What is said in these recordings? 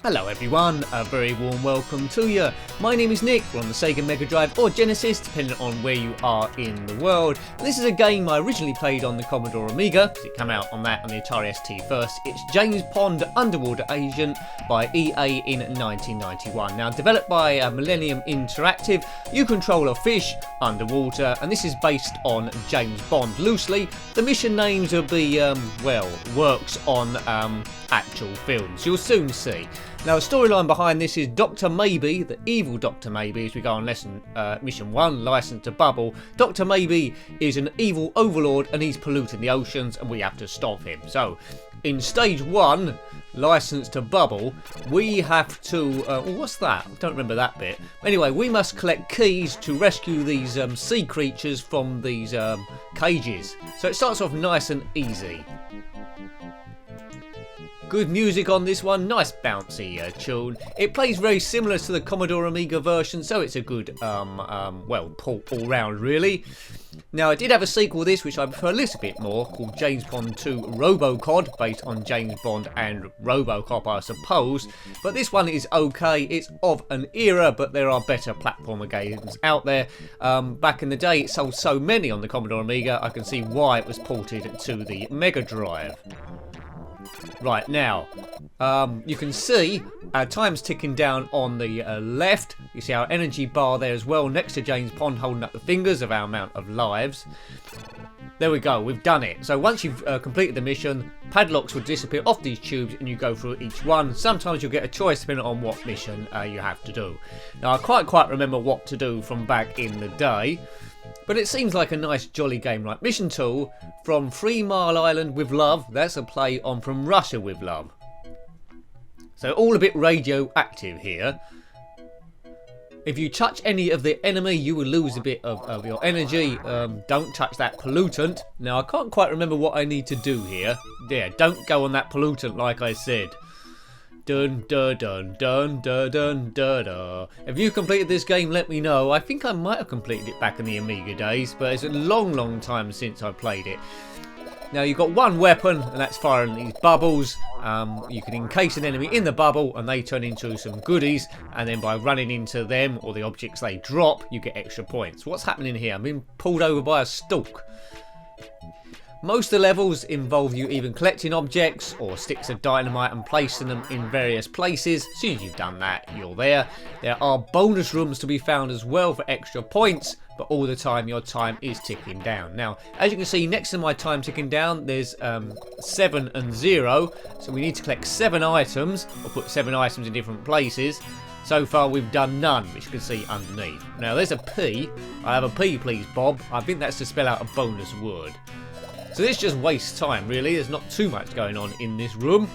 Hello everyone, a very warm welcome to you. My name is Nick, we're on the SEGA Mega Drive or Genesis, depending on where you are in the world. This is a game I originally played on the Commodore Amiga, because it came out on that on the Atari ST first. It's James Bond Underwater Agent by EA in 1991. Now developed by Millennium Interactive, you control a fish underwater, and this is based on James Bond loosely. The mission names will be, works on actual films. You'll soon see. Now the storyline behind this is Dr. Maybe, the evil Dr. Maybe, as we go on mission 1, License to Bubble. Dr. Maybe is an evil overlord and he's polluting the oceans and we have to stop him. So in stage 1, License to Bubble, we have to, what's that? I don't remember that bit. Anyway, we must collect keys to rescue these sea creatures from these cages. So it starts off nice and easy. Good music on this one, nice bouncy tune. It plays very similar to the Commodore Amiga version, so it's a good, port all round really. Now I did have a sequel to this, which I prefer a little bit more, called James Bond 2 Robocod, based on James Bond and Robocop I suppose. But this one is okay, it's of an era, but there are better platformer games out there. Back in the day it sold so many on the Commodore Amiga, I can see why it was ported to the Mega Drive. Right, now, you can see our time's ticking down on the left. You see our energy bar there as well, next to James Bond holding up the fingers of our amount of lives. There we go, we've done it. So once you've completed the mission, padlocks will disappear off these tubes and you go through each one. Sometimes you'll get a choice depending on what mission you have to do. Now I can't quite remember what to do from back in the day, but it seems like a nice jolly game. Like mission 2, From 3 Mile Island with Love, that's a play on From Russia with Love. So all a bit radioactive here. If you touch any of the enemy, you will lose a bit of your energy. Don't touch that pollutant. Now I can't quite remember what I need to do here. Yeah, don't go on that pollutant like I said. Dun dun dun dun dun dun dun dun. If you completed this game, let me know. I think I might have completed it back in the Amiga days, but it's a long time since I played it. Now you've got one weapon, and that's firing these bubbles. You can encase an enemy in the bubble, and they turn into some goodies. And then by running into them or the objects they drop, you get extra points. What's happening here? I'm being pulled over by a stalk. Most of the levels involve you even collecting objects or sticks of dynamite and placing them in various places. As soon as you've done that, you're there. There are bonus rooms to be found as well for extra points, but all the time your time is ticking down. Now, as you can see next to my time ticking down, there's 7 and 0. So we need to collect 7 items, or put 7 items in different places. So far we've done none, which you can see underneath. Now there's a P. I have a P please Bob. I think that's to spell out a bonus word. So this just wastes time really, there's not too much going on in this room.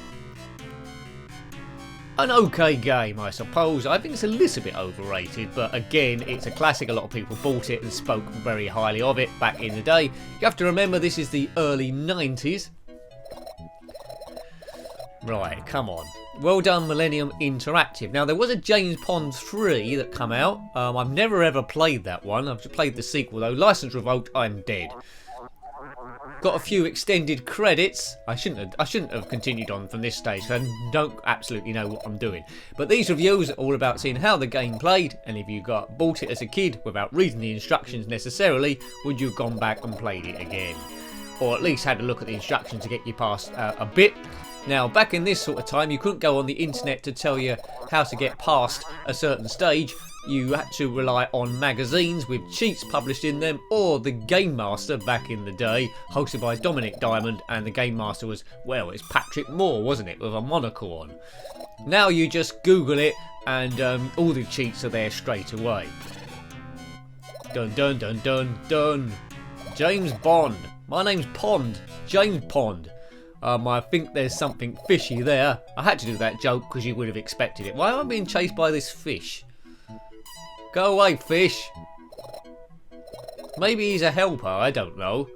An okay game I suppose, I think it's a little bit overrated, but again it's a classic, a lot of people bought it and spoke very highly of it back in the day. You have to remember this is the early 90s. Right, come on. Well done Millennium Interactive. Now there was a James Bond 3 that come out, I've never ever played that one, I've just played the sequel though. License revoked, I'm dead. Got a few extended credits. I shouldn't have continued on from this stage because I don't absolutely know what I'm doing. But these reviews are all about seeing how the game played, and if you bought it as a kid without reading the instructions necessarily, would you have gone back and played it again? Or at least had a look at the instructions to get you past a bit. Now, back in this sort of time, you couldn't go on the internet to tell you how to get past a certain stage. You had to rely on magazines with cheats published in them, or the Game Master back in the day, hosted by Dominic Diamond, and the Game Master was, well, it's Patrick Moore, wasn't it, with a monocle on. Now you just Google it, and all the cheats are there straight away. Dun dun dun dun dun. James Bond. My name's Pond. James Pond. I think there's something fishy there. I had to do that joke because you would have expected it. Why am I being chased by this fish? Go away, fish. Maybe he's a helper, I don't know.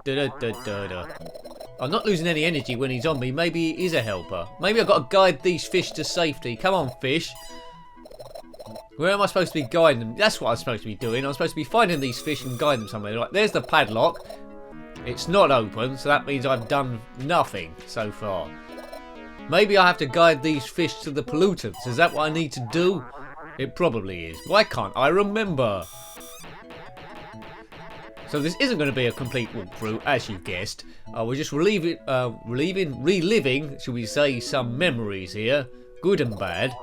I'm not losing any energy when he's on me. Maybe he is a helper. Maybe I've got to guide these fish to safety. Come on, fish. Where am I supposed to be guiding them? That's what I'm supposed to be doing. I'm supposed to be finding these fish and guiding them somewhere. Right, there's the padlock. It's not open, so that means I've done nothing so far. Maybe I have to guide these fish to the pollutants. Is that what I need to do? It probably is. Why can't I remember? So this isn't going to be a complete walkthrough, as you guessed. We're just reliving, shall we say, some memories here, good and bad.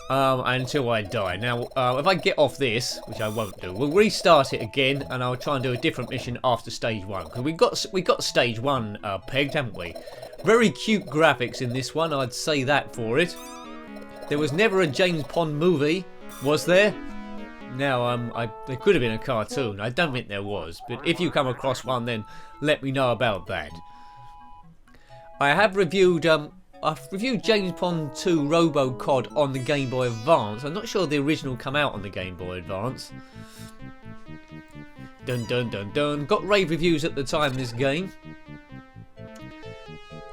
Until I die. Now, if I get off this, which I won't do, we'll restart it again, and I'll try and do a different mission after stage 1. Because we got stage 1 pegged, haven't we? Very cute graphics in this one, I'd say that for it. There was never a James Bond movie, was there? Now, there could have been a cartoon. I don't think there was, but if you come across one, then let me know about that. I have reviewed, I've reviewed James Bond 2 RoboCod on the Game Boy Advance. I'm not sure the original come out on the Game Boy Advance. Dun dun dun dun. Got rave reviews at the time, this game.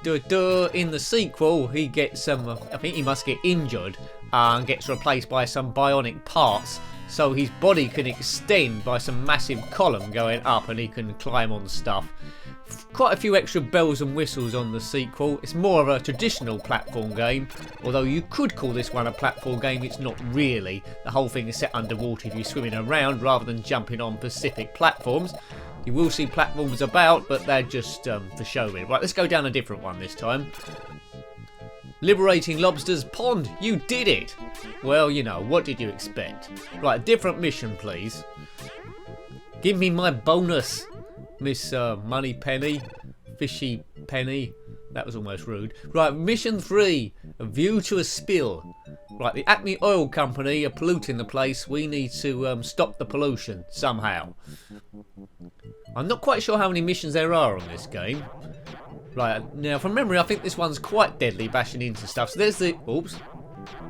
In the sequel, he gets I think he must get injured and gets replaced by some bionic parts, so his body can extend by some massive column going up, and he can climb on stuff. Quite a few extra bells and whistles on the sequel. It's more of a traditional platform game, although you could call this one a platform game. It's not really. The whole thing is set underwater if you're swimming around rather than jumping on Pacific platforms. You will see platforms about, but they're just for showing. Right, let's go down a different one this time. Liberating lobsters pond. You did it. Well, you know, what did you expect? Right, different mission, please. Give me my bonus, Miss Money Penny, Fishy Penny. That was almost rude. Right, mission 3, a view to a spill. Right, the Acme Oil Company are polluting the place. We need to stop the pollution somehow. I'm not quite sure how many missions there are on this game. Right, now from memory, I think this one's quite deadly, bashing into stuff. So there's the... Oops.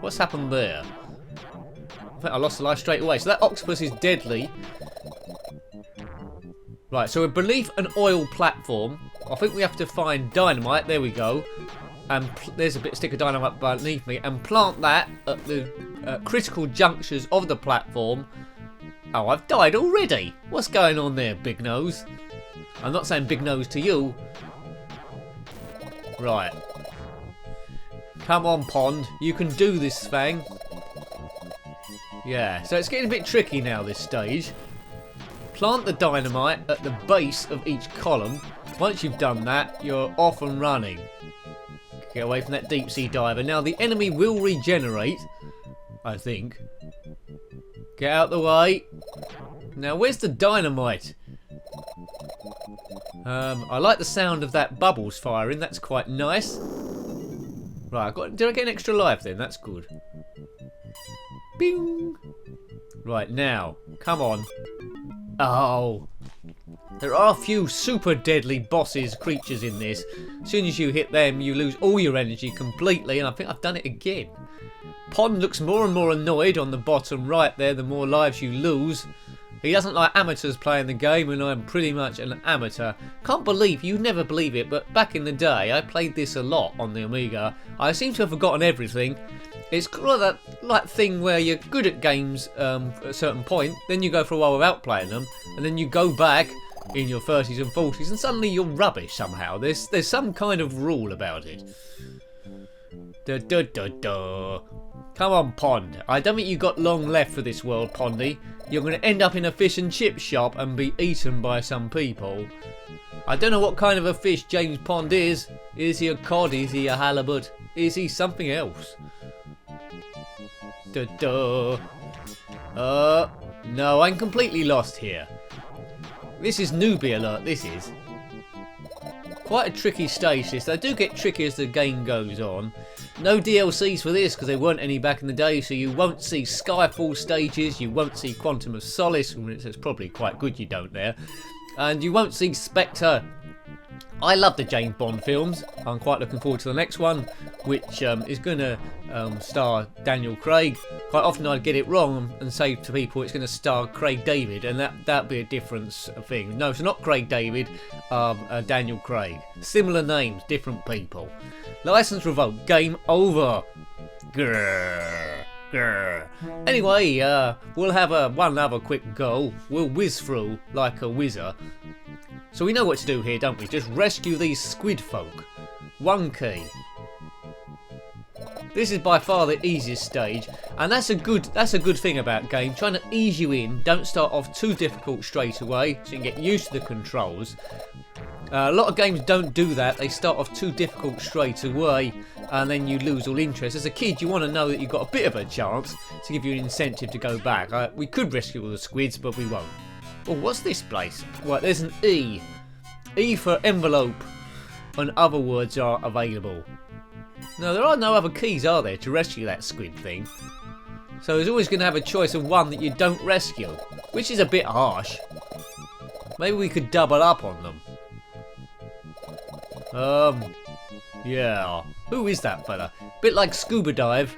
What's happened there? I think I lost a life straight away. So that octopus is deadly. Right, so we're beneath an oil platform. I think we have to find dynamite. There we go. And there's a stick of dynamite beneath me. And plant that at the critical junctures of the platform. Oh, I've died already. What's going on there, Big Nose? I'm not saying Big Nose to you. Right. Come on, Pond. You can do this, Fang. Yeah, so it's getting a bit tricky now, this stage. Plant the dynamite at the base of each column. Once you've done that, you're off and running. Get away from that deep sea diver. Now, the enemy will regenerate, I think. Get out the way. Now, where's the dynamite? I like the sound of that bubbles firing. That's quite nice. Right, did I get an extra life then? That's good. Bing. Right, now, come on. Oh. There are a few super deadly bosses, creatures in this. As soon as you hit them, you lose all your energy completely, and I think I've done it again. Pond looks more and more annoyed on the bottom right there, the more lives you lose. He doesn't like amateurs playing the game, and I'm pretty much an amateur. Can't believe, you'd never believe it, but back in the day, I played this a lot on the Amiga. I seem to have forgotten everything. It's kind of that like thing where you're good at games at a certain point, then you go for a while without playing them, and then you go back in your 30s and 40s, and suddenly you're rubbish somehow. There's some kind of rule about it. Da, da, da, da. Come on, Pond. I don't think you've got long left for this world, Pondy. You're going to end up in a fish and chip shop and be eaten by some people. I don't know what kind of a fish James Pond is. Is he a cod? Is he a halibut? Is he something else? Da, da. No, I'm completely lost here. This is newbie alert, this is. Quite a tricky stage this. They do get tricky as the game goes on. No DLCs for this because there weren't any back in the day, so you won't see Skyfall stages, you won't see Quantum of Solace, it's probably quite good you don't there, and you won't see Spectre. I love the James Bond films. I'm quite looking forward to the next one, which is going to star Daniel Craig. Quite often I'd get it wrong and say to people it's going to star Craig David, and that'd be a different thing. No, it's not Craig David, Daniel Craig. Similar names, different people. License revoked. Game over. Grrr. Grrr. Anyway, we'll have one other quick go. We'll whiz through like a whizzer. So we know what to do here, don't we? Just rescue these squid folk. 1 key. This is by far the easiest stage, and that's a good thing about games, trying to ease you in. Don't start off too difficult straight away, so you can get used to the controls. A lot of games don't do that. They start off too difficult straight away, and then you lose all interest. As a kid, you want to know that you've got a bit of a chance to give you an incentive to go back. We could rescue all the squids, but we won't. Oh, what's this place? Right, there's an E. E for envelope, and other words are available. No, there are no other keys, are there, to rescue that squid thing? So there's always going to have a choice of one that you don't rescue, which is a bit harsh. Maybe we could double up on them. Yeah. Who is that fella? Bit like Scuba Dive.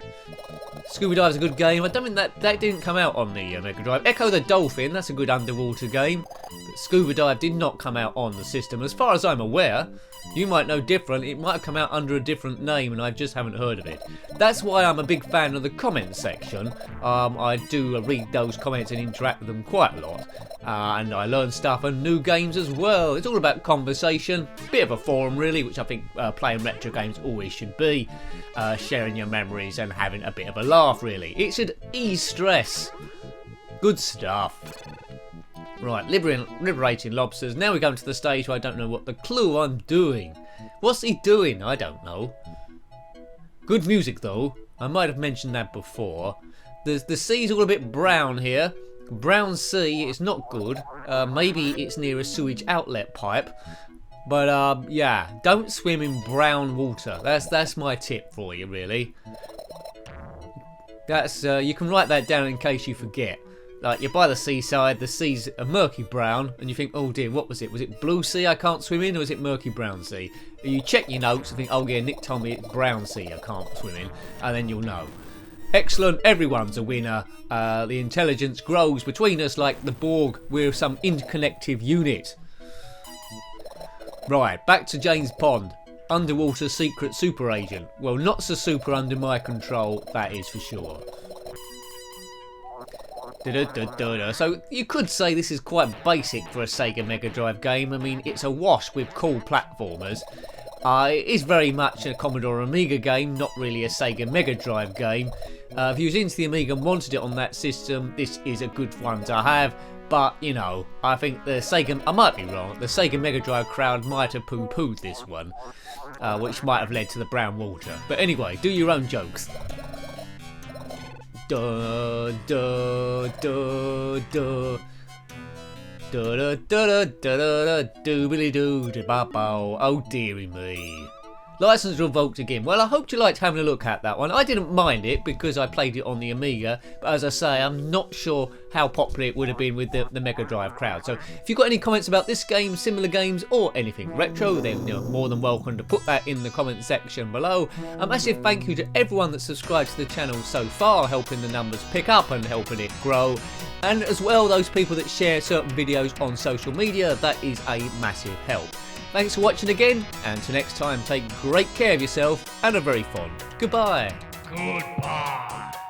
Scuba Dive's a good game. I don't think that didn't come out on the Mega Drive. Echo the Dolphin, that's a good underwater game. But Scuba Dive did not come out on the system. As far as I'm aware, you might know different. It might have come out under a different name and I just haven't heard of it. That's why I'm a big fan of the comments section. I do read those comments and interact with them quite a lot. And I learn stuff and new games as well. It's all about conversation. Bit of a forum really, which I think playing retro games always should be. Sharing your memories and having a bit of a laugh really. It should ease stress. Good stuff. Right, liberating lobsters. Now we're going to the stage where I don't know what the clue I'm doing. What's he doing? I don't know. Good music though. I might have mentioned that before. The sea's all a bit brown here. Brown sea, it's not good. Maybe it's near a sewage outlet pipe. But yeah, don't swim in brown water. That's my tip for you really. That's you can write that down in case you forget. Like, you're by the seaside, the sea's a murky brown, and you think, oh dear, what was it? Was it blue sea I can't swim in, or was it murky brown sea? And you check your notes and think, oh yeah, Nick told me it's brown sea I can't swim in, and then you'll know. Excellent, everyone's a winner. The intelligence grows between us like the Borg. We're some interconnective unit. Right, back to James Pond. Underwater secret super agent. Well, not so super under my control, that is for sure. So you could say this is quite basic for a Sega Mega Drive game. I mean, it's awash with cool platformers. It is very much a Commodore Amiga game, not really a Sega Mega Drive game. If you was into the Amiga and wanted it on that system, this is a good one to have. But, you know, I think the Sega, I might be wrong, the Sega Mega Drive crowd might have poo-pooed this one, which might have led to the brown water. But anyway, do your own jokes. Da da da da da da da da da doobly doo da ba bow. Oh dearie me. License revoked again. Well, I hope you liked having a look at that one. I didn't mind it because I played it on the Amiga, but as I say, I'm not sure how popular it would have been with the Mega Drive crowd. So if you've got any comments about this game, similar games, or anything retro, then you're more than welcome to put that in the comment section below. A massive thank you to everyone that subscribed to the channel so far, helping the numbers pick up and helping it grow. And as well, those people that share certain videos on social media, that is a massive help. Thanks for watching again, and until next time, take great care of yourself and a very fond goodbye. Goodbye.